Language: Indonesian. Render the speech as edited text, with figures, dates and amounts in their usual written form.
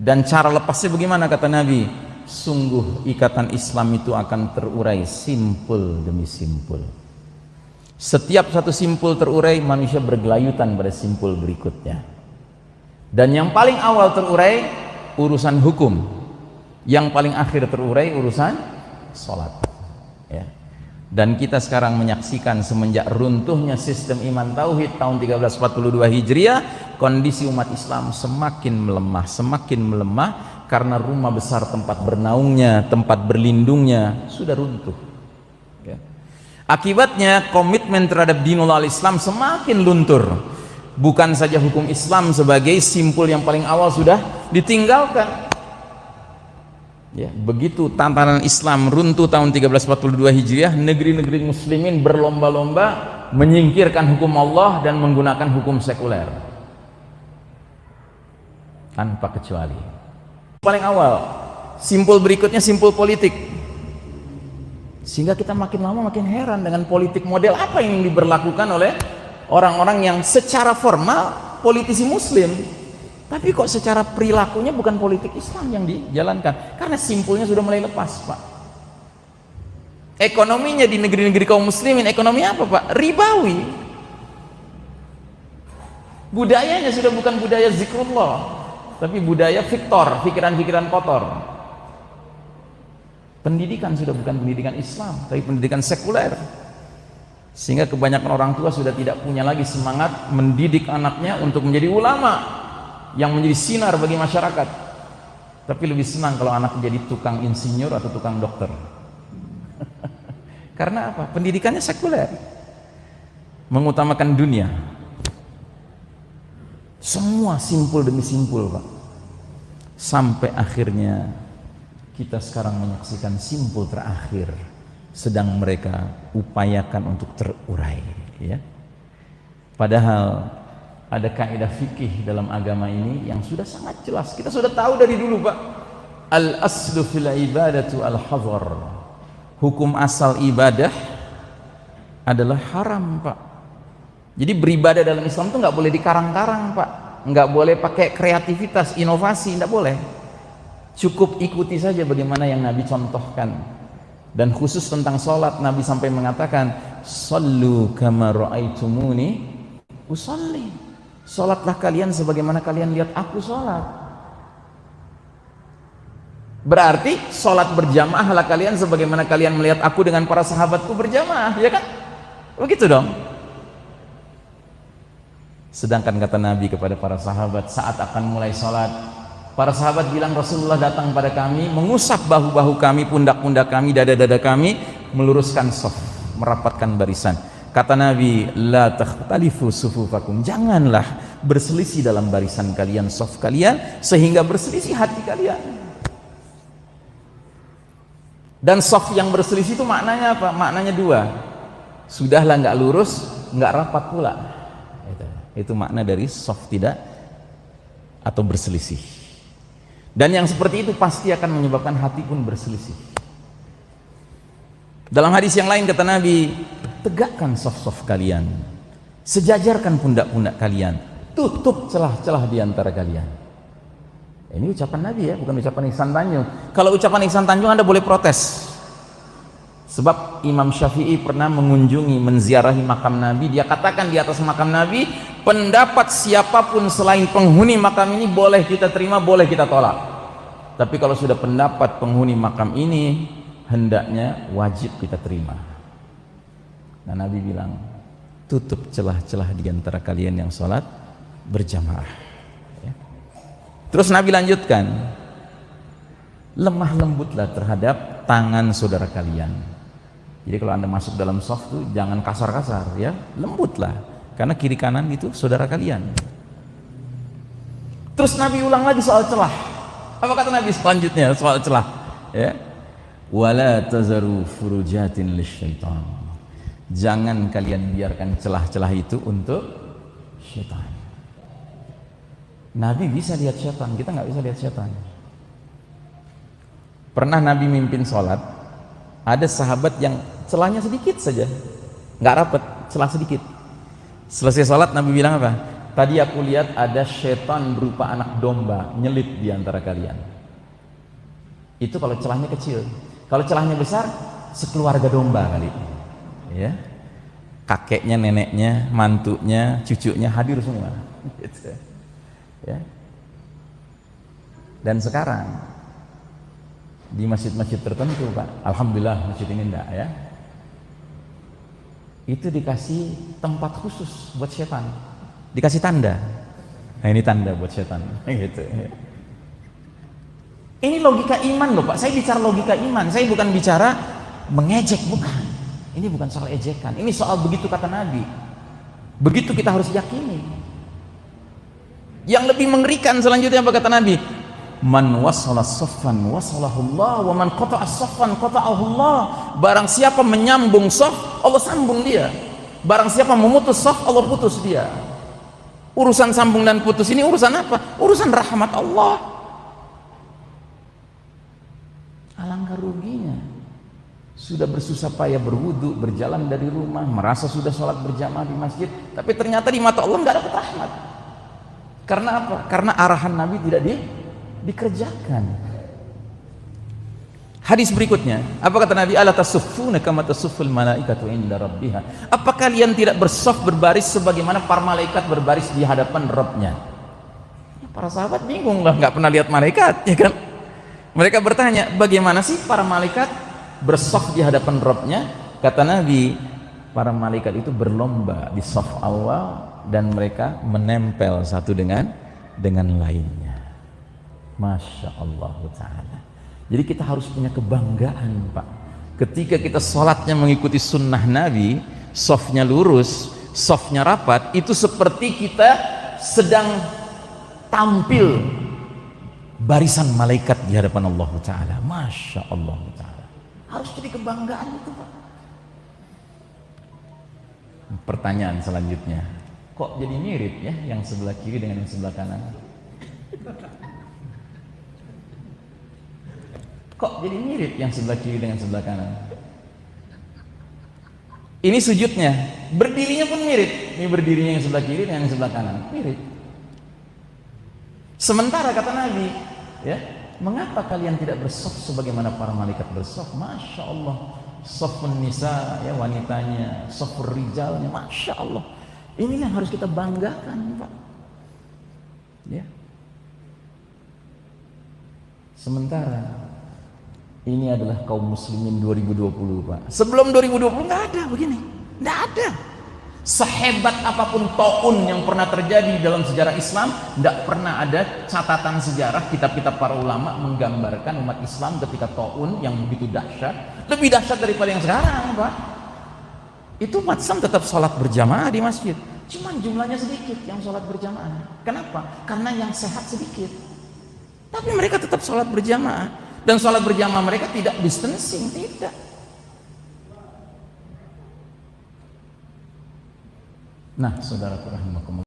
Dan cara lepasnya bagaimana kata Nabi? Sungguh ikatan Islam itu akan terurai simpul demi simpul. Setiap satu simpul terurai, manusia bergelayutan pada simpul berikutnya. Dan yang paling awal terurai urusan hukum, yang paling akhir terurai urusan sholat, ya. Dan kita sekarang menyaksikan semenjak runtuhnya sistem iman tauhid tahun 1342 Hijriah, kondisi umat Islam semakin melemah karena rumah besar tempat bernaungnya, tempat berlindungnya sudah runtuh, ya. Akibatnya komitmen terhadap dinul al-Islam semakin luntur. Bukan saja hukum Islam sebagai simpul yang paling awal sudah ditinggalkan, ya. Begitu tantangan Islam runtuh tahun 1342 Hijriah, negeri-negeri muslimin berlomba-lomba menyingkirkan hukum Allah dan menggunakan hukum sekuler tanpa kecuali. Paling awal, simpul berikutnya simpul politik. Sehingga kita makin lama makin heran dengan politik model apa yang diberlakukan oleh orang-orang yang secara formal politisi muslim, tapi kok secara perilakunya bukan politik Islam yang dijalankan, karena simpulnya sudah mulai lepas, Pak. Ekonominya di negeri-negeri kaum muslimin, ekonomi apa, Pak? Ribawi. Budayanya sudah bukan budaya zikrullah, tapi budaya fiktor, pikiran-pikiran kotor. Pendidikan sudah bukan pendidikan Islam, tapi pendidikan sekuler. Sehingga kebanyakan orang tua sudah tidak punya lagi semangat mendidik anaknya untuk menjadi ulama yang menjadi sinar bagi masyarakat, tapi lebih senang kalau anak jadi tukang insinyur atau tukang dokter. Karena apa? Pendidikannya sekuler, mengutamakan dunia. Semua simpul demi simpul, Pak. Sampai akhirnya kita sekarang menyaksikan simpul terakhir sedang mereka upayakan untuk terurai, ya. Padahal ada kaidah fikih dalam agama ini yang sudah sangat jelas. Kita sudah tahu dari dulu, Pak. Al-aslu fil ibadatu al-hadhar. Hukum asal ibadah adalah haram, Pak. Jadi beribadah dalam Islam itu nggak boleh dikarang-karang, Pak. Nggak boleh pakai kreativitas, inovasi, nggak boleh. Cukup ikuti saja bagaimana yang Nabi contohkan. Dan khusus tentang sholat, Nabi sampai mengatakan, "Shallu kama ra'aitumuni usalli." Sholatlah kalian sebagaimana kalian lihat aku sholat. Berarti sholat berjamaahlah kalian sebagaimana kalian melihat aku dengan para sahabatku berjamaah, ya kan? Begitu dong. Sedangkan kata Nabi kepada para sahabat saat akan mulai sholat, para sahabat bilang, Rasulullah datang pada kami, mengusap bahu-bahu kami, pundak-pundak kami, dada-dada kami, meluruskan shaf, merapatkan barisan. Kata Nabi, la takhtalifu sufufakum, janganlah berselisih dalam barisan kalian, shaf kalian, sehingga berselisih hati kalian. Dan shaf yang berselisih itu maknanya apa? Maknanya dua. Sudahlah nggak lurus, nggak rapat pula. Itu makna dari shaf tidak atau berselisih. Dan yang seperti itu pasti akan menyebabkan hati pun berselisih. Dalam hadis yang lain kata Nabi, tegakkan shaf-shaf kalian, sejajarkan pundak-pundak kalian, tutup celah-celah di antara kalian. Ini ucapan Nabi, ya, bukan ucapan Ihsan Tanjung. Kalau ucapan Ihsan Tanjung Anda boleh protes. Sebab Imam Syafi'i pernah mengunjungi, menziarahi makam Nabi. Dia katakan di atas makam Nabi, pendapat siapapun selain penghuni makam ini boleh kita terima, boleh kita tolak. Tapi kalau sudah pendapat penghuni makam ini, hendaknya wajib kita terima. Nah, Nabi bilang, tutup celah-celah di antara kalian yang sholat berjamaah, ya. Terus Nabi lanjutkan, lemah lembutlah terhadap tangan saudara kalian. Jadi kalau Anda masuk dalam shaf itu jangan kasar-kasar, ya, lembutlah, karena kiri kanan itu saudara kalian. Terus Nabi ulang lagi soal celah. Apa kata Nabi selanjutnya soal celah? Ya, wala tazaru furujatin lisyaitan. Jangan kalian biarkan celah-celah itu untuk syaitan. Nabi bisa lihat syaitan, kita nggak bisa lihat syaitan. Pernah Nabi mimpin sholat, ada sahabat yang celahnya sedikit saja, nggak rapat, celah sedikit. Selesai sholat Nabi bilang apa? tadi aku lihat ada setan berupa anak domba nyelip di antara kalian. Itu kalau celahnya kecil. Kalau celahnya besar, sekeluarga domba kali. Ya. Kakeknya, neneknya, mantunya, cucunya hadir semua. Gitu. Ya. Dan sekarang di masjid-masjid tertentu, Pak, alhamdulillah masjid ini enggak ya, itu dikasih tempat khusus buat setan, dikasih tanda. Nah ini tanda buat setan, gitu. Ini logika iman loh Pak, saya bicara logika iman, saya bukan bicara mengejek, bukan. Ini bukan soal ejekan, ini soal begitu kata Nabi, begitu kita harus yakini. Yang lebih mengerikan selanjutnya apa kata Nabi? Man wasala saffan wasalahullah wa man qata'a saffan qata'ahullah. Barang siapa menyambung saf, Allah sambung dia. Barang siapa memutus saf, Allah putus dia. Urusan sambung dan putus ini urusan apa? Urusan rahmat Allah. Alangkah ruginya. Sudah bersusah payah berwudu, berjalan dari rumah, merasa sudah sholat berjamaah di masjid, tapi ternyata di mata Allah nggak dapat rahmat. Karena apa? Karena arahan Nabi tidak dikerjakan. Hadis berikutnya, apa kata Nabi? Ala tasuffuna kama tasufful malaikatu inda rabbiha. Apa kalian tidak bersaf berbaris sebagaimana para malaikat berbaris di hadapan Rabbnya? Para sahabat bingung lah, nggak pernah lihat malaikat, ya kan? Mereka bertanya, bagaimana sih para malaikat bersaf di hadapan Rabbnya? Kata Nabi, para malaikat itu berlomba di saf awal dan mereka menempel satu dengan lainnya. Masya Allah Ta'ala. Jadi kita harus punya kebanggaan Pak, ketika kita sholatnya mengikuti sunnah Nabi, softnya lurus, softnya rapat, itu seperti kita sedang tampil barisan malaikat di hadapan Allah Ta'ala. Masya Allah Ta'ala, harus jadi kebanggaan itu Pak. Pertanyaan selanjutnya, kok jadi mirip ya yang sebelah kiri dengan yang sebelah kanan? Kok jadi mirip yang sebelah kiri dengan sebelah kanan? Ini sujudnya, berdirinya pun mirip. Ini berdirinya yang sebelah kiri dengan yang sebelah kanan, mirip. Sementara kata Nabi, ya, mengapa kalian tidak bersaf sebagaimana para malaikat bersaf? Masya Allah, safun nisa, ya wanitanya, safur rijalnya, Masya Allah. Ini yang harus kita banggakan Pak. Ya. Sementara ini adalah kaum muslimin 2020 Pak. Sebelum 2020 nggak ada begini, nggak ada. Sehebat apapun taun yang pernah terjadi dalam sejarah Islam, nggak pernah ada catatan sejarah kitab-kitab para ulama menggambarkan umat Islam ketika taun yang begitu dahsyat, lebih dahsyat daripada yang sekarang Pak. Itu umat Islam tetap sholat berjamaah di masjid, cuman jumlahnya sedikit yang sholat berjamaah. Kenapa? Karena yang sehat sedikit, tapi mereka tetap sholat berjamaah. Dan sholat berjamaah mereka tidak distancing, tidak. Nah, saudara rahimakumullah.